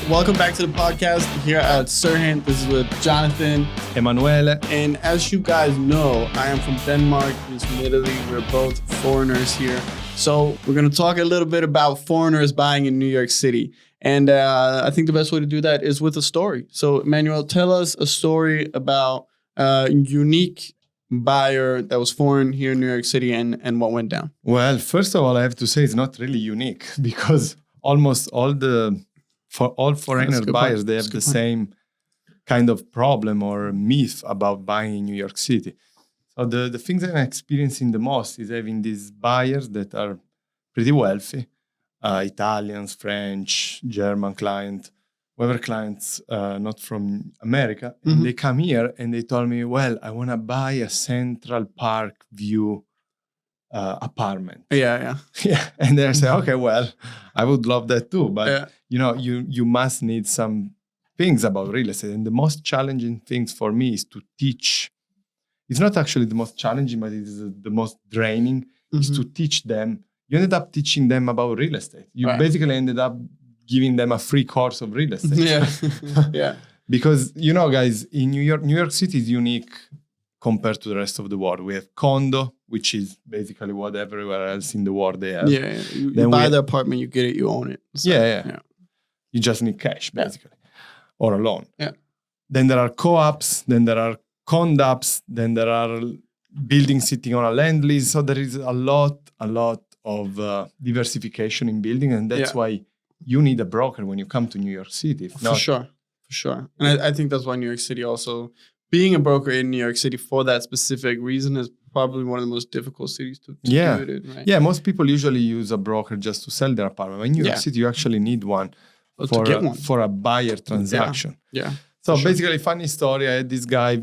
Welcome back to the podcast here at Sirhan. This is with Jonathan. Emanuele. And as you guys know, I am from Denmark. He's from Italy. We're both foreigners here. So we're going to talk a little bit about foreigners buying in New York City. And I think the best way to do that is with a story. So Emmanuel, tell us a story about a unique buyer that was foreign here in New York City and what went down. Well, first of all, I have to say it's not really unique because almost all foreigner buyers, they have the same kind of problem or myth about buying in New York City. So the things I'm experiencing the most is having these buyers that are pretty wealthy, Italians, French, German clients, whoever clients not from America. Mm-hmm. And they come here and they told me, well, I want to buy a Central Park view apartment. Yeah. And they say, okay, well, I would love that too. But, you must need some things about real estate. And the most challenging things for me is to teach. It's not actually the most challenging, but it is the most draining, is to teach them. You ended up teaching them about real estate. You basically ended up giving them a free course of real estate. Yeah. Because, guys, in New York City is unique compared to the rest of the world. We have condo, which is basically what everywhere else in the world they have. Yeah. You buy the apartment, you get it, you own it. So, yeah. You just need cash, basically, or a loan. Yeah. Then there are co-ops, then there are condops, then there are buildings sitting on a land lease. So there is a lot of diversification in building, and that's why you need a broker when you come to New York City. For sure. And I think that's why New York City also, being a broker in New York City for that specific reason is probably one of the most difficult cities to do it in, right? Yeah, most people usually use a broker just to sell their apartment. In New York City, you actually need one for a buyer transaction. Yeah. So basically, funny story, I had this guy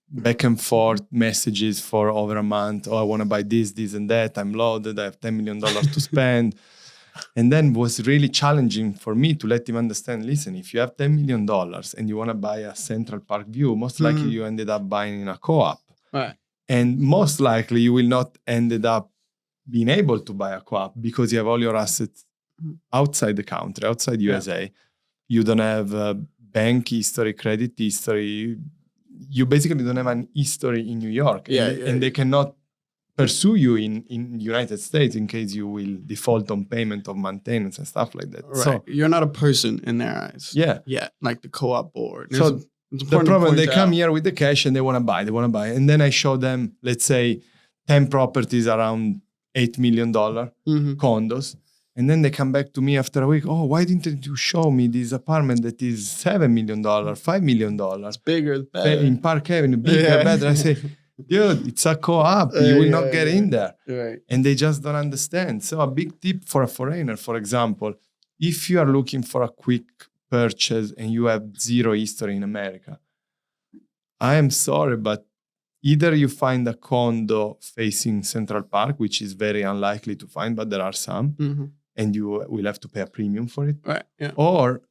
back and forth messages for over a month. Oh, I want to buy this and that. I'm loaded. I have $10 million to spend. And then was really challenging for me to let him understand, listen, if you have $10 million and you want to buy a Central Park view, most likely you ended up buying in a co-op. Right. And most likely you will not ended up being able to buy a co-op because you have all your assets outside the country, outside USA. You don't have bank history, credit history. You basically don't have an history in New York. And they cannot pursue you in United States in case you will default on payment of maintenance and stuff like that. Right. So you're not a person in their eyes. Yeah. Like the co-op board. So the problem, they come here with the cash and they want to buy. And then I show them, let's say, 10 properties around $8 million condos. And then they come back to me after a week. Oh, why didn't you show me this apartment that is $7 million, $5 million? It's bigger, it's better. In Park Avenue, bigger, better. I say, dude, it's a co-op. You will not get in there. Right. And they just don't understand. So a big tip for a foreigner, for example, if you are looking for a quick purchase and you have zero history in America, I am sorry, but either you find a condo facing Central Park, which is very unlikely to find, but there are some, and you will have to pay a premium for it. Right. Yeah. Or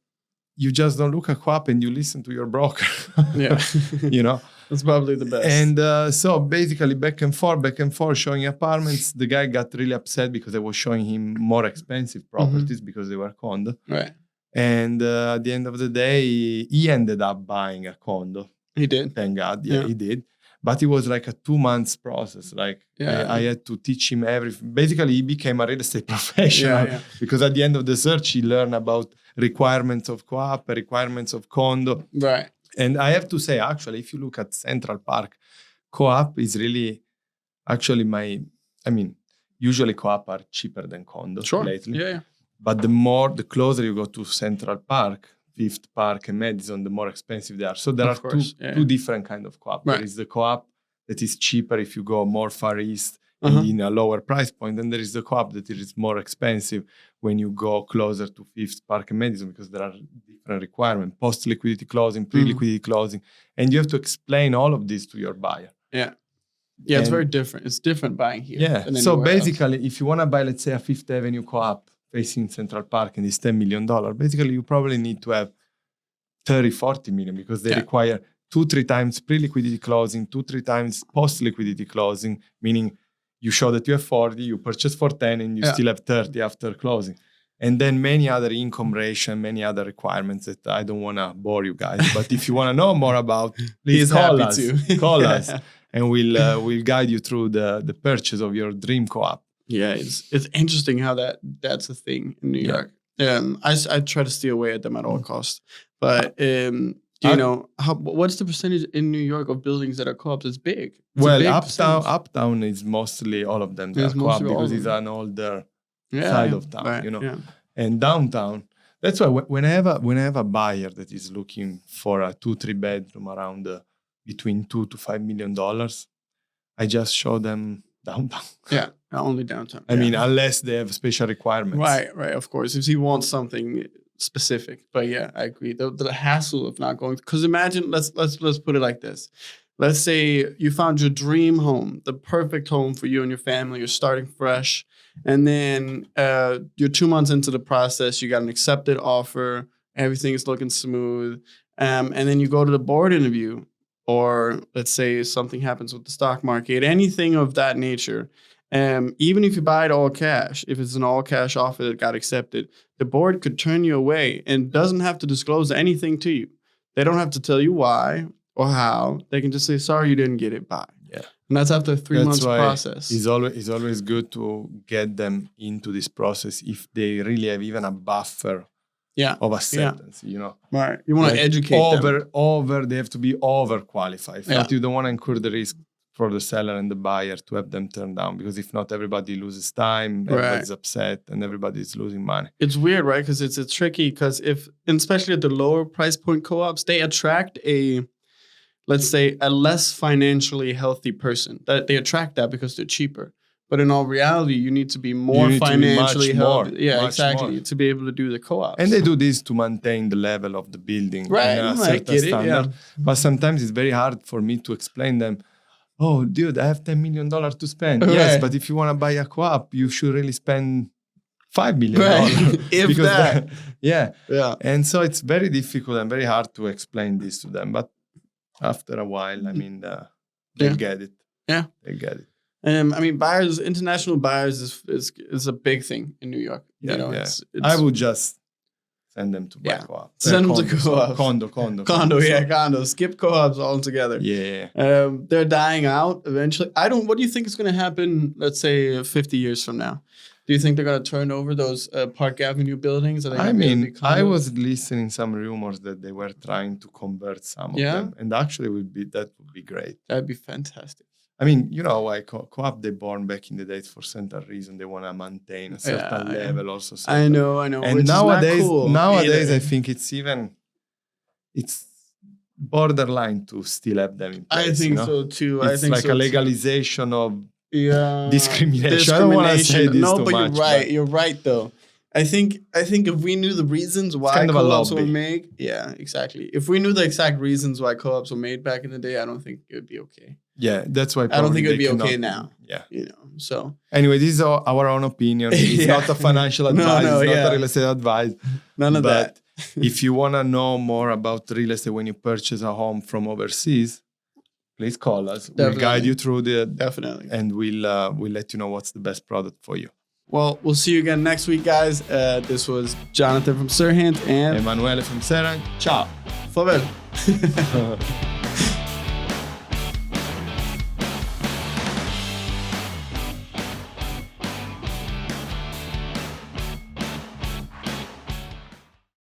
you just don't look at co-op and you listen to your broker. That's probably the best. And so basically back and forth showing apartments. The guy got really upset because I was showing him more expensive properties because they were condo. Right. And at the end of the day, he ended up buying a condo. He did? Thank God. Yeah, he did. But it was like a 2 months process. Like I had to teach him everything. Basically, he became a real estate professional because at the end of the search, he learned about requirements of co-op, requirements of condo. Right. And I have to say, actually, if you look at Central Park, co-op is really actually usually co-op are cheaper than condos lately. Yeah. But the closer you go to Central Park, Fifth Park and Madison, the more expensive they are. So there are two different kind of co-op. Right. There is the co-op that is cheaper if you go more far east and in a lower price point. And there is the co-op that is more expensive when you go closer to Fifth Park and Madison because there are different requirements, post-liquidity closing, pre-liquidity closing. And you have to explain all of this to your buyer. Yeah, it's very different. It's different buying here. Yeah, so basically, if you want to buy, let's say, a Fifth Avenue co-op facing Central Park and it's $10 million, basically you probably need to have 30-40 million because they require 2-3 times pre-liquidity closing, 2-3 times post-liquidity closing, meaning you show that you have 40, you purchase for 10 and you still have 30 after closing. And then many other income ratio and many other requirements that I don't want to bore you guys. But if you want to know more about, please call us. Call us, and we'll guide you through the purchase of your dream co-op. Yeah, it's interesting how that's a thing in New York. I try to stay away at them at all costs. But do you know what's the percentage in New York of buildings that are co-ops? It's big. Uptown is mostly all of them. They're co-op because it's an older side of town, right, you know. And downtown, that's why when I have a buyer that is looking for a 2-3 bedroom around between $2 to $5 million, I just show them downtown. Yeah, only downtown. I mean, unless they have special requirements. Right. Of course, if he wants something specific. But yeah, I agree. The hassle of not going, because imagine, let's put it like this. Let's say you found your dream home, the perfect home for you and your family. You're starting fresh. And then you're 2 months into the process. You got an accepted offer. Everything is looking smooth. And then you go to the board interview, or let's say something happens with the stock market, anything of that nature. Even if you buy it all cash, if it's an all cash offer that got accepted, the board could turn you away and doesn't have to disclose anything to you. They don't have to tell you why or how. They can just say, sorry, you didn't get it, bye. Yeah. And that's after 3 months process. It's always good to get them into this process if they really have even a buffer of acceptance, you know. Right. You want to educate them. They have to be overqualified. You don't want to incur the risk for the seller and the buyer to have them turned down, because if not, everybody loses time, everybody's upset, and everybody's losing money. It's weird, right? Because it's tricky, because especially at the lower price point co-ops, they attract let's say, a less financially healthy person. That they attract that because they're cheaper. But in all reality, you need to be more financially healthy. Yeah, exactly. More. To be able to do the co-ops. And they do this to maintain the level of the building. Right, a I get it, yeah. But sometimes it's very hard for me to explain them, oh, dude, I have $10 million to spend. Right. Yes, but if you want to buy a co-op, you should really spend $5 million. Right. If that. Yeah. And so it's very difficult and very hard to explain this to them. But after a while, I mean, they get it. Yeah. They get it. I mean, international buyers is a big thing in New York. Yeah, you know, it's I would just send them to buy co-op. Send them to co-ops. Condo. Skip co-ops altogether. Yeah. They're dying out eventually. What do you think is going to happen, let's say, 50 years from now? Do you think they're going to turn over those Park Avenue buildings? I mean, I was listening some rumors that they were trying to convert some of them. And actually, that would be great. That'd be fantastic. I mean, you know, like co-op, they born back in the days for certain reason. They want to maintain a certain level also. I know. And nowadays, I think it's borderline to still have them in place. I think so too. It's like a legalization of discrimination. I don't want to say this too much. You're right. You're right, though. I think if we knew the reasons why co-ops were made, exactly. If we knew the exact reasons why co-ops were made back in the day, I don't think it would be okay. Yeah, that's why. I don't think it would be okay now. Yeah, you know. So anyway, this is our own opinion. It's not a financial advice. It's not a real estate advice. None of that. If you want to know more about real estate when you purchase a home from overseas, please call us. Definitely. We'll guide you through and we'll let you know what's the best product for you. Well, we'll see you again next week, guys. This was Jonathan from Serhant and Emanuele from Serhant. Ciao. Farewell.